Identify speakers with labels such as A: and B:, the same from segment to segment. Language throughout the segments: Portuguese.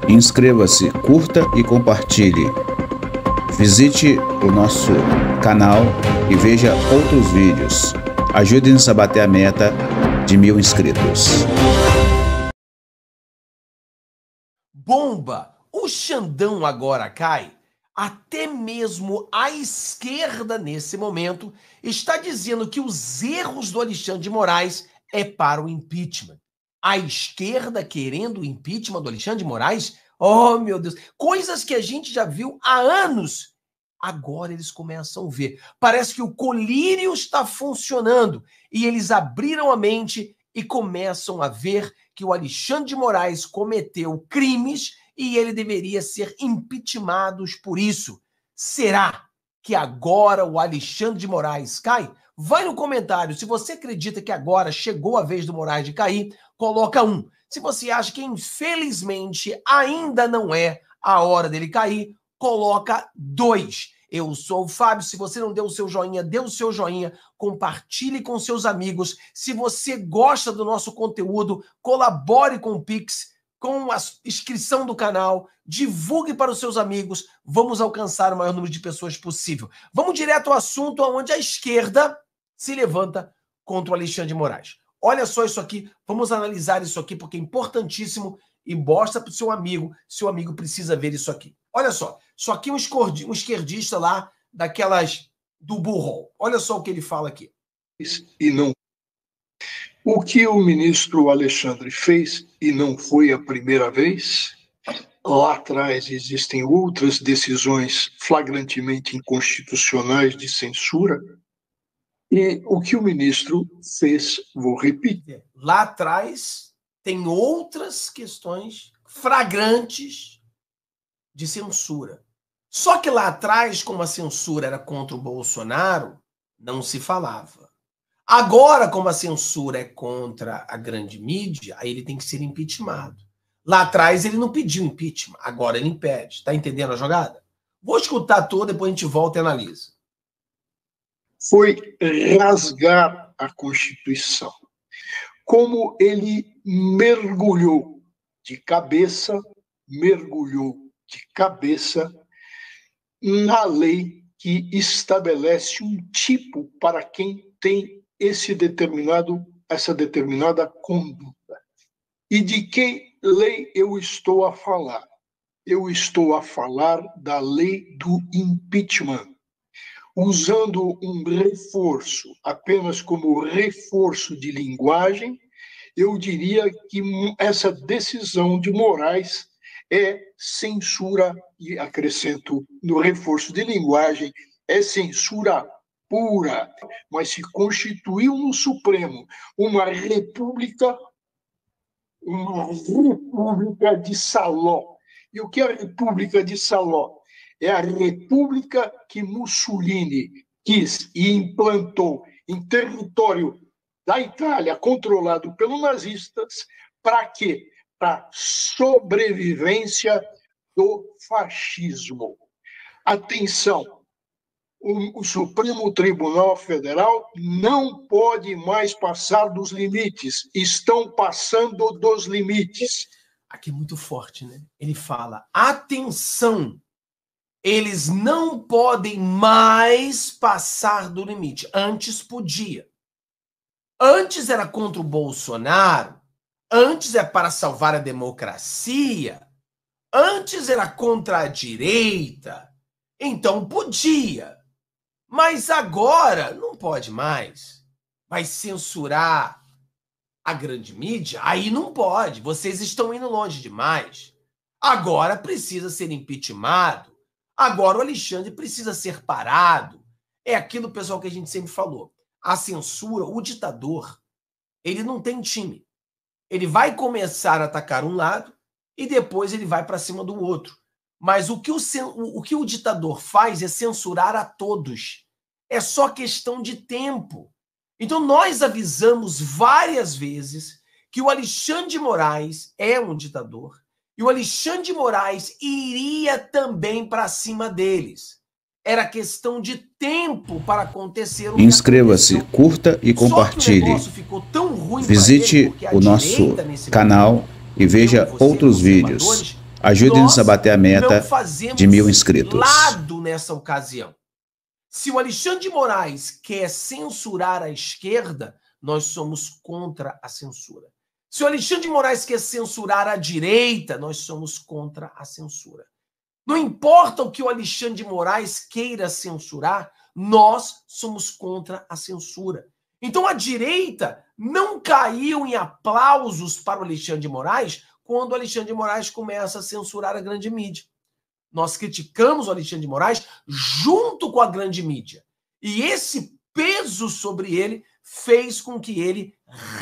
A: Inscreva-se, curta e compartilhe. Visite o nosso canal e veja outros vídeos. Ajude-nos a bater a meta de 1000 inscritos.
B: Bomba! O Xandão agora cai? Até mesmo a esquerda, nesse momento, está dizendo que os erros do Alexandre de Moraes é para o impeachment. A esquerda querendo o impeachment do Alexandre de Moraes? Oh, meu Deus! Coisas que a gente já viu há anos. Agora eles começam a ver. Parece que o colírio está funcionando e eles abriram a mente e começam a ver que o Alexandre de Moraes cometeu crimes e ele deveria ser impeachmentado por isso. Será que agora o Alexandre de Moraes cai? Vai no comentário. Se você acredita que agora chegou a vez do Moraes de cair, coloca 1. Se você acha que, infelizmente, ainda não é a hora dele cair, coloca 2. Eu sou o Fábio. Se você não deu o seu joinha, dê o seu joinha, compartilhe com seus amigos. Se você gosta do nosso conteúdo, colabore com o Pix, com a inscrição do canal, divulgue para os seus amigos. Vamos alcançar o maior número de pessoas possível. Vamos direto ao assunto onde a esquerda se levanta contra o Alexandre de Moraes. Olha só isso aqui, vamos analisar isso aqui porque é importantíssimo e mostra para o seu amigo precisa ver isso aqui. Olha só, isso aqui é um esquerdista lá daquelas do Burrol. Olha só o que ele fala aqui.
C: E não. O que o ministro Alexandre fez, e não foi a primeira vez, lá atrás existem outras decisões flagrantemente inconstitucionais de censura, e o que o ministro fez, vou repetir.
B: Lá atrás tem outras questões flagrantes de censura. Só que lá atrás, como a censura era contra o Bolsonaro, não se falava. Agora, como a censura é contra a grande mídia, aí ele tem que ser impeachmentado. Lá atrás ele não pediu impeachment, agora ele impede. Tá entendendo a jogada? Vou escutar toda, depois a gente volta e analisa.
C: Foi rasgar a Constituição. Como ele mergulhou de cabeça na lei que estabelece um tipo para quem tem essa determinada conduta. E de que lei eu estou a falar? Eu estou a falar da lei do impeachment. Usando um reforço, apenas como reforço de linguagem, eu diria que essa decisão de Moraes é censura, e acrescento no reforço de linguagem, é censura pura, mas se constituiu no Supremo uma república de Saló. E o que é a República de Saló? É a república que Mussolini quis e implantou em território da Itália, controlado pelos nazistas, para quê? Para sobrevivência do fascismo. Atenção! O Supremo Tribunal Federal não pode mais passar dos limites. Estão passando dos limites.
B: Aqui é muito forte, né? Ele fala, atenção, eles não podem mais passar do limite. Antes podia. Antes era contra o Bolsonaro. Antes é para salvar a democracia. Antes era contra a direita. Então podia. Mas agora não pode mais. Vai censurar a grande mídia? Aí não pode. Vocês estão indo longe demais. Agora precisa ser impeachmentado. Agora o Alexandre precisa ser parado. É aquilo, pessoal, que a gente sempre falou. A censura, o ditador, ele não tem time. Ele vai começar a atacar um lado e depois ele vai para cima do outro. Mas o que o ditador faz é censurar a todos. É só questão de tempo. Então nós avisamos várias vezes que o Alexandre de Moraes é um ditador e o Alexandre de Moraes iria também para cima deles. Era questão de tempo para acontecer o que
A: Inscreva-se, curta e compartilhe. Visite o nosso canal e veja outros vídeos. Ajude-nos a bater a
B: não
A: meta
B: fazemos
A: de 1000 inscritos.
B: lado nessa ocasião. Se o Alexandre de Moraes quer censurar a esquerda, nós somos contra a censura. Se o Alexandre de Moraes quer censurar a direita, nós somos contra a censura. Não importa o que o Alexandre de Moraes queira censurar, nós somos contra a censura. Então a direita não caiu em aplausos para o Alexandre de Moraes quando o Alexandre de Moraes começa a censurar a grande mídia. Nós criticamos o Alexandre de Moraes junto com a grande mídia. E esse peso sobre ele fez com que ele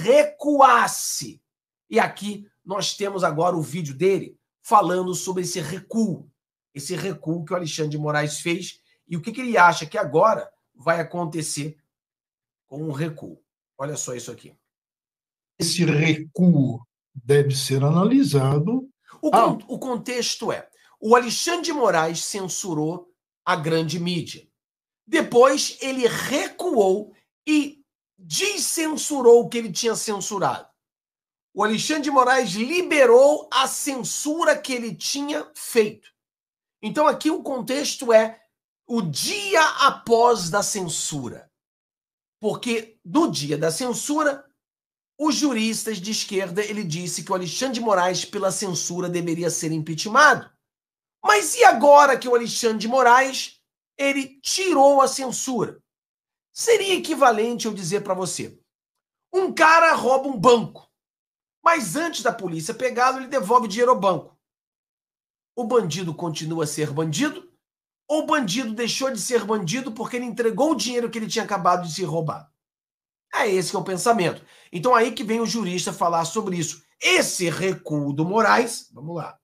B: recuasse. E aqui nós temos agora o vídeo dele falando sobre esse recuo que o Alexandre de Moraes fez e o que ele acha que agora vai acontecer com o recuo. Olha só isso aqui.
C: Esse recuo deve ser analisado.
B: O contexto é: o Alexandre de Moraes censurou a grande mídia. Depois ele recuou e descensurou o que ele tinha censurado. O Alexandre de Moraes liberou a censura que ele tinha feito. Então aqui o contexto é o dia após da censura. Porque no dia da censura, os juristas de esquerda, ele disse que o Alexandre de Moraes, pela censura, deveria ser impeachmentado. Mas e agora que o Alexandre de Moraes, ele tirou a censura? Seria equivalente eu dizer para você, um cara rouba um banco, mas antes da polícia pegá-lo, ele devolve dinheiro ao banco. O bandido continua a ser bandido? Ou o bandido deixou de ser bandido porque ele entregou o dinheiro que ele tinha acabado de se roubar? É esse que é o pensamento. Então aí que vem o jurista falar sobre isso. Esse recuo do Moraes, vamos lá.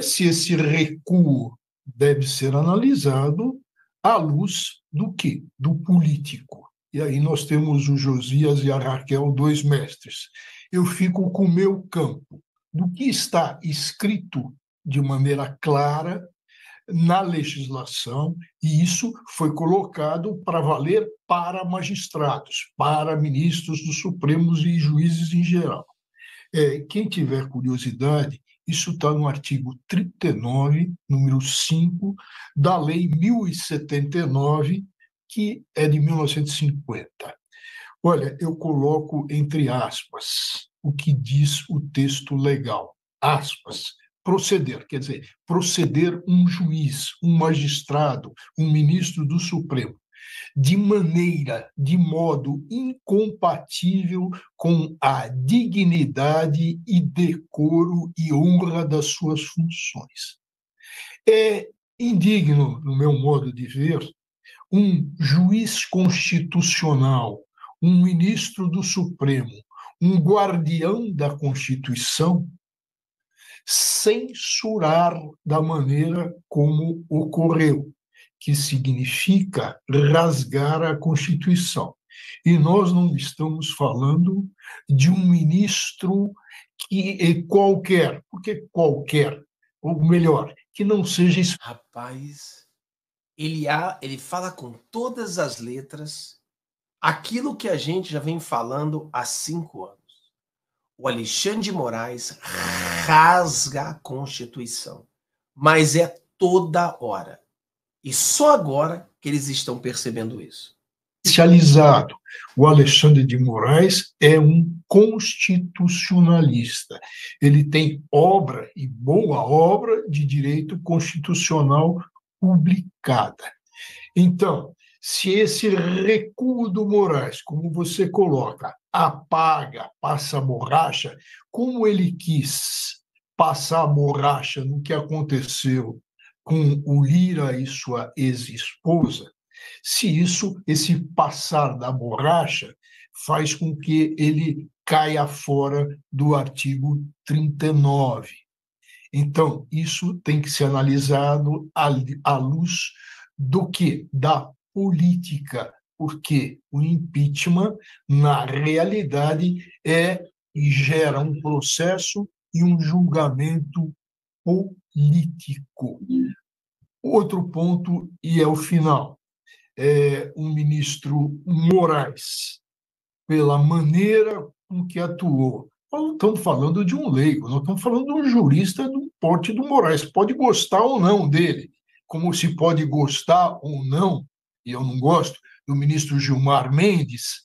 C: Se esse recuo deve ser analisado à luz do quê? Do político. E aí nós temos o Josias e a Raquel, dois mestres. Eu fico com o meu campo, do que está escrito de maneira clara na legislação, e isso foi colocado para valer para magistrados, para ministros do Supremos e juízes em geral. Quem tiver curiosidade, isso está no artigo 39, número 5, da Lei 1079, que é de 1950. Olha, eu coloco entre aspas o que diz o texto legal. Aspas. Proceder, quer dizer, proceder um juiz, um magistrado, um ministro do Supremo, de modo incompatível com a dignidade e decoro e honra das suas funções. É indigno, no meu modo de ver, um juiz constitucional, um ministro do Supremo, um guardião da Constituição, censurar da maneira como ocorreu, que significa rasgar a Constituição. E nós não estamos falando de um ministro que é qualquer, porque qualquer, ou melhor, que não seja...
B: Rapaz, ele fala com todas as letras aquilo que a gente já vem falando há 5 anos. O Alexandre de Moraes rasga a Constituição, mas é toda hora. E só agora que eles estão percebendo isso.
C: Especializado. O Alexandre de Moraes é um constitucionalista. Ele tem obra, e boa obra, de direito constitucional publicada. Então, se esse recuo do Moraes, como você coloca, apaga, passa a borracha, como ele quis passar a borracha no que aconteceu com o Lira e sua ex-esposa, se esse passar da borracha faz com que ele caia fora do artigo 39. Então, isso tem que ser analisado à luz do quê? Da política, porque o impeachment, na realidade, gera um processo e um julgamento político. Outro ponto, e é o final, o ministro Moraes, pela maneira com que atuou, nós não estamos falando de um leigo, nós estamos falando de um jurista do porte do Moraes. Pode gostar ou não dele, como se pode gostar ou não, e eu não gosto, do ministro Gilmar Mendes,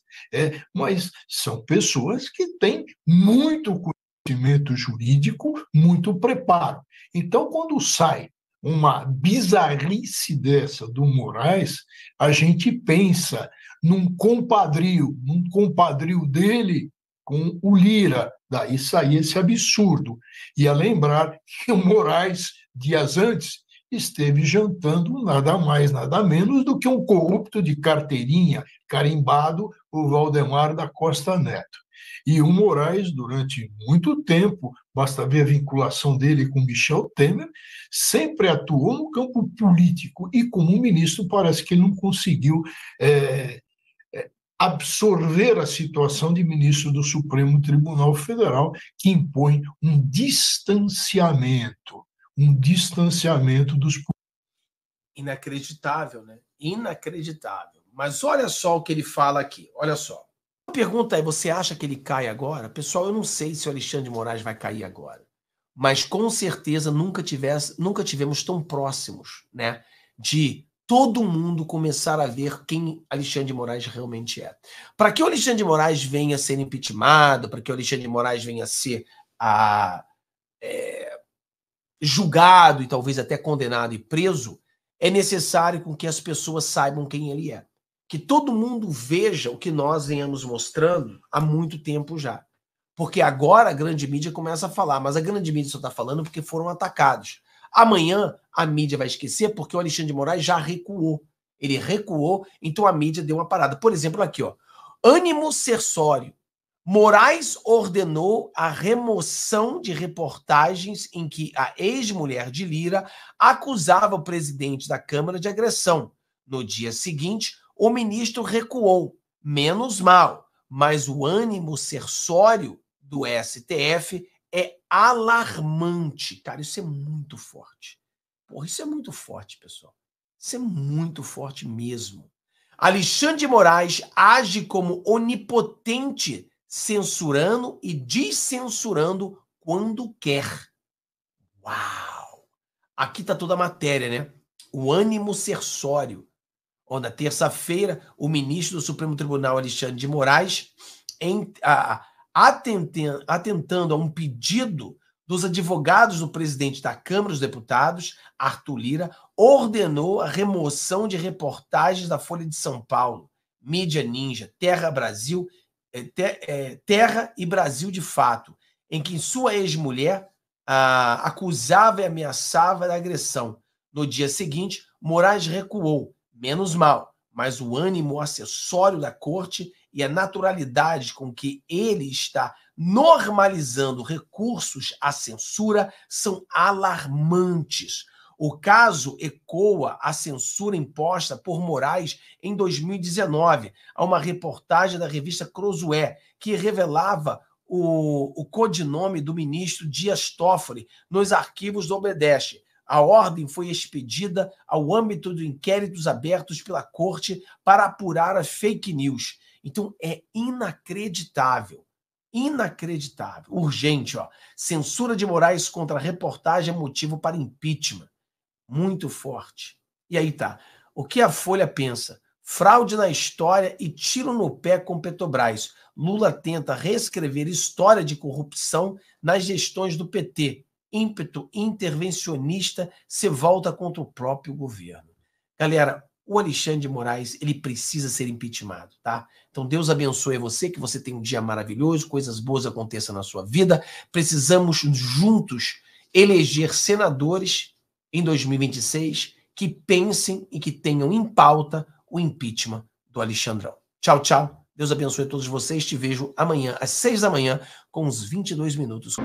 C: mas são pessoas que têm muito conhecimento jurídico, muito preparo. Então, quando sai uma bizarrice dessa do Moraes, a gente pensa num compadrio dele com o Lira. Daí saía esse absurdo. Ia lembrar que o Moraes, dias antes, esteve jantando nada mais, nada menos do que um corrupto de carteirinha, carimbado, o Valdemar da Costa Neto. E o Moraes, durante muito tempo, basta ver a vinculação dele com Michel Temer, sempre atuou no campo político e como ministro parece que ele não conseguiu absorver a situação de ministro do Supremo Tribunal Federal, que impõe um distanciamento dos...
B: Inacreditável, né? Inacreditável. Mas olha só o que ele fala aqui, olha só. A pergunta é, você acha que ele cai agora? Pessoal, eu não sei se o Alexandre de Moraes vai cair agora, mas com certeza nunca tivemos tão próximos, né, de todo mundo começar a ver quem Alexandre de Moraes realmente é. Para que o Alexandre de Moraes venha a ser impeachmentado, para que o Alexandre de Moraes venha a ser julgado e talvez até condenado e preso, é necessário com que as pessoas saibam quem ele é. Que todo mundo veja o que nós venhamos mostrando há muito tempo já. Porque agora a grande mídia começa a falar, mas a grande mídia só está falando porque foram atacados. Amanhã a mídia vai esquecer porque o Alexandre de Moraes já recuou. Ele recuou, então a mídia deu uma parada. Por exemplo, aqui, ó. Ânimo Cersório. Moraes ordenou a remoção de reportagens em que a ex-mulher de Lira acusava o presidente da Câmara de agressão. No dia seguinte, o ministro recuou. Menos mal, mas o ânimo cersório do STF é alarmante. Cara, isso é muito forte. Porra, isso é muito forte, pessoal. Isso é muito forte mesmo. Alexandre de Moraes age como onipotente, censurando e descensurando quando quer. Uau! Aqui está toda a matéria, né? O ânimo cersório. Na terça-feira, o ministro do Supremo Tribunal, Alexandre de Moraes, atentando a um pedido dos advogados do presidente da Câmara dos Deputados, Arthur Lira, ordenou a remoção de reportagens da Folha de São Paulo, Mídia Ninja, Terra e Brasil de Fato, em que sua ex-mulher acusava e ameaçava da agressão. No dia seguinte, Moraes recuou. Menos mal, mas o ânimo acessório da corte e a naturalidade com que ele está normalizando recursos à censura são alarmantes. O caso ecoa a censura imposta por Moraes em 2019 a uma reportagem da revista Crosué, que revelava o codinome do ministro Dias Toffoli nos arquivos do Obedeste. A ordem foi expedida ao âmbito de inquéritos abertos pela corte para apurar as fake news. Então é inacreditável. Inacreditável. Urgente, ó. Censura de Moraes contra a reportagem é motivo para impeachment. Muito forte. E aí tá. O que a Folha pensa? Fraude na história e tiro no pé com Petrobras. Lula tenta reescrever história de corrupção nas gestões do PT. Ímpeto intervencionista se volta contra o próprio governo. Galera, o Alexandre de Moraes, ele precisa ser impeachmentado, tá? Então Deus abençoe você, que você tenha um dia maravilhoso, coisas boas aconteçam na sua vida. Precisamos juntos eleger senadores em 2026 que pensem e que tenham em pauta o impeachment do Alexandrão. Tchau, tchau. Deus abençoe a todos vocês. Te vejo amanhã às 6 da manhã com uns 22 minutos.